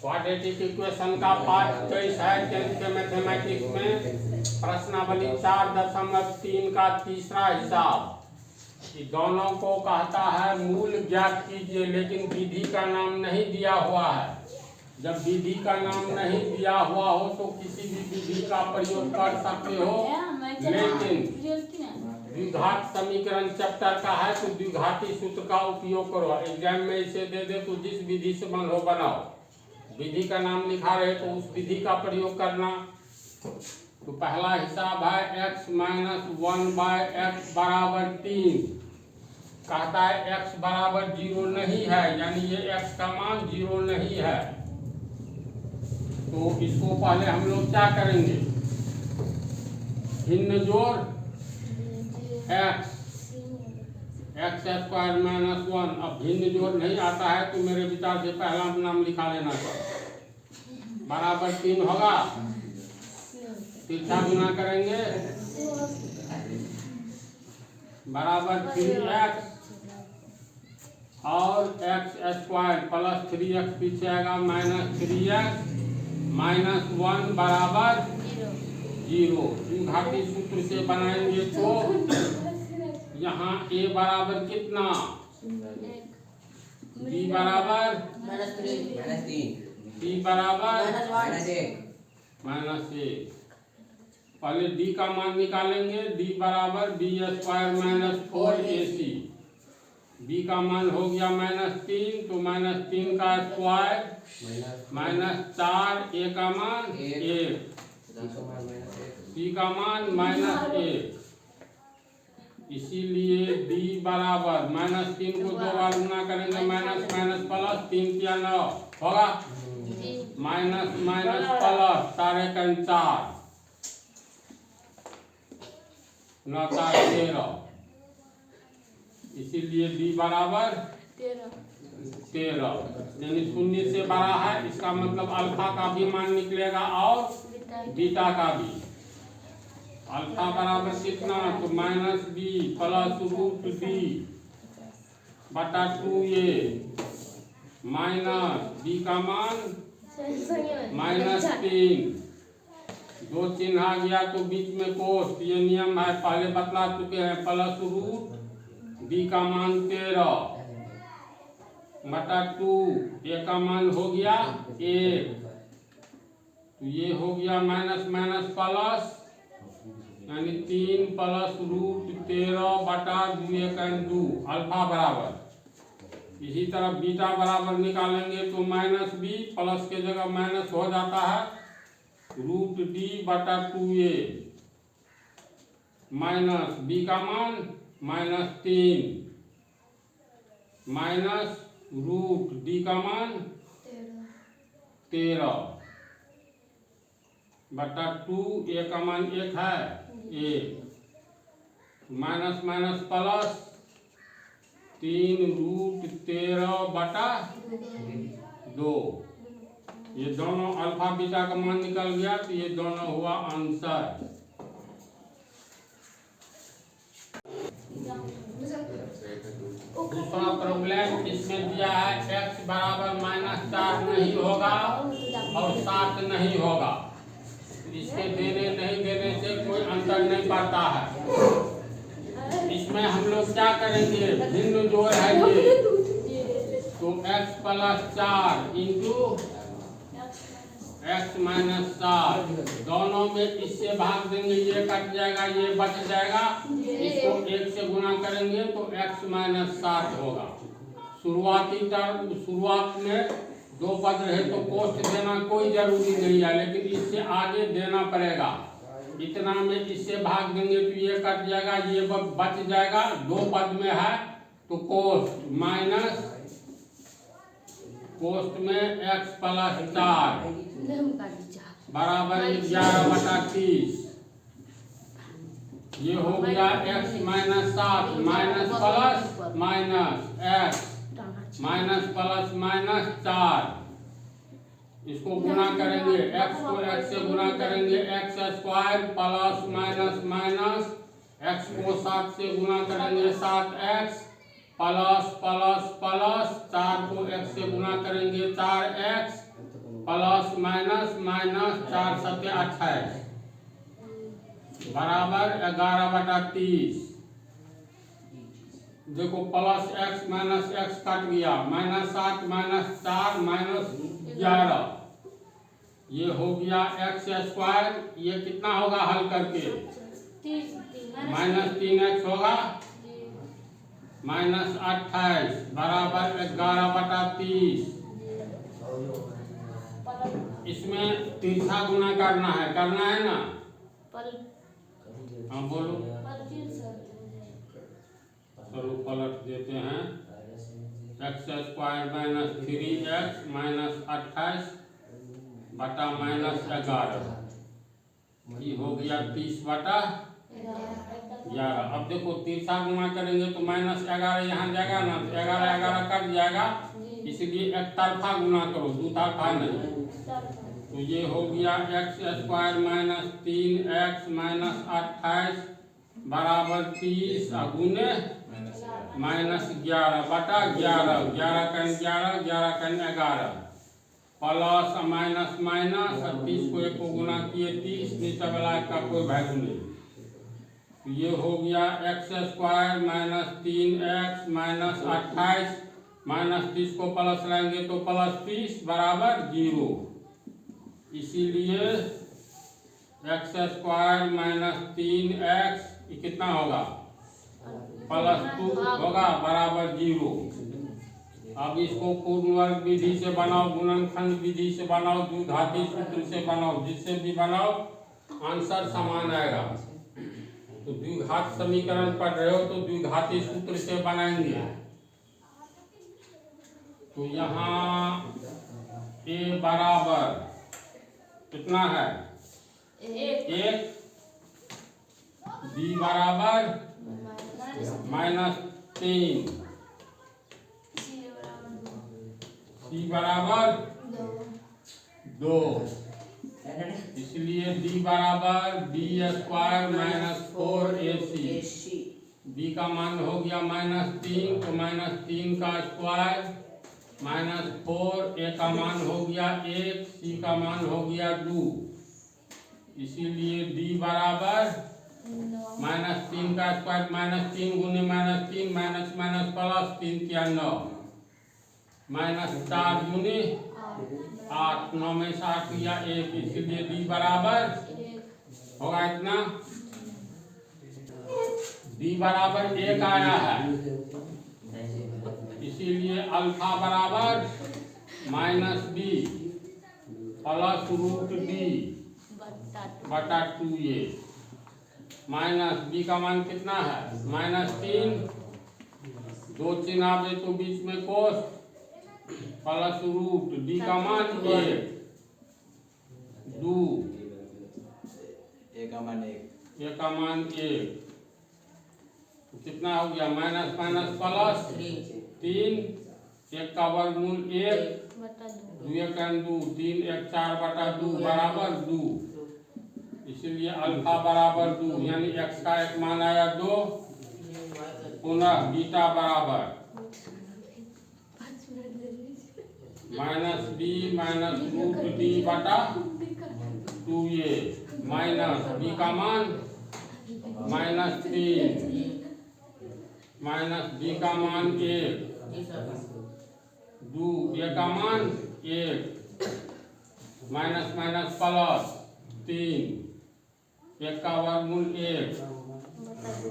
Quadratic equation का part 23 है 10th के मैथमेटिक्स में प्रश्नावली 4.3 का तीसरा हिसाब। दोनों को कहता है मूल ज्ञात कीजिए, लेकिन विधि का नाम नहीं दिया हुआ है। जब विधि का नाम नहीं दिया हुआ हो तो किसी भी विधि का प्रयोग कर सकते हो, लेकिन द्विघात समीकरण चैप्टर का है तो द्विघाती सूत्र का उपयोग करो। एग्जाम में इसे दे दे तो जिस विधि से मन हो बनाओ। विधि का नाम लिखा रहे तो उस विधि का प्रयोग करना। तो पहला हिसाब है x माइनस 1/x बराबर 3। कहता है x बराबर 0 नहीं है, यानी ये x का मान 0 नहीं है। तो इसको पहले हम लोग क्या करेंगे, भिन्न जोड़ x स्क्वायर माइनस 1। अब भिन्न जोड़ नहीं आता है तो मेरे विचार से पहला नाम लिखा लेना चाहिए। बराबर 3 होगा, तिरछा गुना करेंगे बराबर 3x और x स्क्वायर प्लस 3x पीछे आएगा माइनस 3x माइनस 1 बराबर 0। द्विघाती सूत्र से बनाएंगे तो यहाँ a बराबर कितना, b बराबर c बराबर -1। पहले d का मान निकालेंगे, d बराबर b square minus 4ac। b का मान हो गया -3, तो -3 का स्क्वायर -4, a का मान 1, c का मान -1। इसीलिए d बराबर -3 को 2 बार गुना करेंगे, माइनस माइनस प्लस 3 क्या 9 होगा, माइनस माइनस प्लस 4×4 9 13। इसीलिए d बराबर 13, यानी 0 से बड़ा है। इसका मतलब अल्फा का भी मान निकलेगा और बीटा का भी। अल्फा बराबर कितना, तो -b प्लस √b बटा 2a माइनस b का मान -3। 2 चिन्ह आ गया तो बीच में कोष्ठ, ये नियम है पहले बतला चुके हैं। प्लस √b का मान 13 बटा 2, a का मान हो गया 1। तो ये हो गया माइनस माइनस प्लस, यानी 3 प्लस √13 बटा 2 अल्फा बराबर। इसी तरह बीटा बराबर निकालेंगे तो -b प्लस के जगह माइनस हो जाता है √d बटा 2a माइनस b का मान -3 माइनस √d का मान 13 बटा 2, a का मान 1 है 1 माइनस माइनस प्लस 3√13 बटा 2। ये दोनों अल्फा बीटा का मान निकल गया, तो ये दोनों हुआ आंसर। दूसरा प्रॉब्लम इसमें दिया है x बराबर -4 नहीं होगा और 7 नहीं होगा। इसके देने नहीं देने से कोई अंतर नहीं पड़ता है। इसमें हम लोग क्या करेंगे, भिन्न जोड़ है ये, तो x plus 4 into x minus 7, दोनों में इससे भाग देंगे, ये कट जाएगा ये बच जाएगा। इसको 1 से गुना करेंगे तो x माइनस 7 होगा। शुरुआत में 2 पद रहे तो कोष्ठ देना कोई जरूरी नहीं है, लेकिन इससे आगे देना पड़ेगा। इतना में इससे भाग देंगे तो ये कट जाएगा, ये बच जाएगा। 2 पद में है तो कोष्ठ माइनस कोष्ठ में x प्लस 4 बराबर 11 बटा 30। ये हो गया x minus 7 minus plus minus x minus plus minus 4। इसको गुना करेंगे, x को x से गुना करेंगे x square plus minus minus, x को 7 से गुना करेंगे 7x प्लस प्लस प्लस 4 को x से गुना करेंगे 4x प्लस माइनस माइनस 4 सत्ते 28 बराबर 11/30। देखो plus x minus x cut गया, -7 -4 -11 ये हो गया एक्स स्क्वायर। ये कितना होगा हल करके? -3x होगा -28 बराबर 11/30। इसमें तिरछा गुना करना है ना? हाँ बोलो। चलो पलट देते हैं। एक्स स्क्वायर -3x -28 बटा -11 ये हो गया 30/11। अब देखो तिरछा गुना करेंगे तो -11 यहाँ जाएगा ना, तो 11 कट जाएगा, इसलिए एक तरफा गुना करो, दो तरफा नहीं। तो ये हो गया एक्स स्क्वायर -3x -28 बराबर 30 गुने -11 बटा 11, 11 का 11, 11 का 11 प्लस माइनस माइनस 30 को एक को गुना किए 30, नीचे वाला का कोई वैल्यू नहीं। तो ये हो गया एक्स स्क्वायर -3x -28 -30 को प्लस लाएंगे तो +30 बराबर 0। इसीलिए एक्स स्क्वायर -3x कितना होगा? +2 होगा बराबर 0। अब इसको पूर्ण वर्ग विधि से बनाओ, गुणनखंड विधि से बनाओ, द्विघाती सूत्र से बनाओ, जिससे भी बनाओ आंसर समान आएगा। तो द्विघात समीकरण पढ़ रहे हो तो द्विघाती सूत्र से बनाएंगे। तो यहाँ a बराबर कितना है? 1, b बराबर -3, c बराबर 2, इसलिए d बराबर b स्क्वायर -4ac। b का मान हो गया -3, तो -3 का स्क्वायर -4, a का मान हो गया 1, c का मान हो गया 2, इसीलिए d बराबर -3 का स्क्वायर -3 गुने -3 माइनस माइनस प्लस 3 क्या 9 -4 गुने 8, 9 में से 8 या 1, इसलिए d बराबर होगा इतना। d बराबर 1 आया है, इसीलिए अल्फा बराबर -b प्लस √d बटा 2a माइनस b का मान कितना है? -3, 2 चिन्ह आवे तो बीच में कोस प्लस √d का मान 1, 2 a का मान 1, तो कितना हो गया? माइनस माइनस प्लस 3, 1 का वर्गमूल 1, 2 का 2, 3 1 4 बटा 2 बराबर 2, इसलिए अल्फा बराबर 2, यानी x का एक मान आया 2, पुनः बीटा बराबर -b -√d बटा 2a माइनस b का मान -3 माइनस b का मान 1, 2 a का मान 1 माइनस माइनस प्लस 3, 1 का वर्गमूल 1,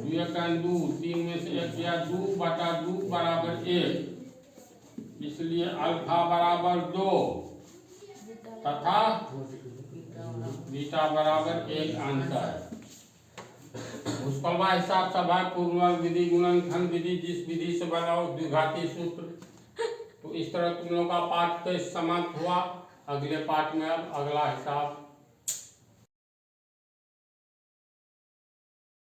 2 का 2, 3 में से 1 या 2 बटा 2 बराबर 1, इसलिए अल्फा बराबर 2 तथा बीटा बराबर 1 आंसर। उसका हिसाब सब है पूर्ण वर्ग विधि, गुणनखंड विधि, जिस विधि से बनाओ द्विघाती सूत्र। तो इस तरह तुम लोग का पाठ तो समाप्त हुआ। अगले पाठ में अब अगला हिसाब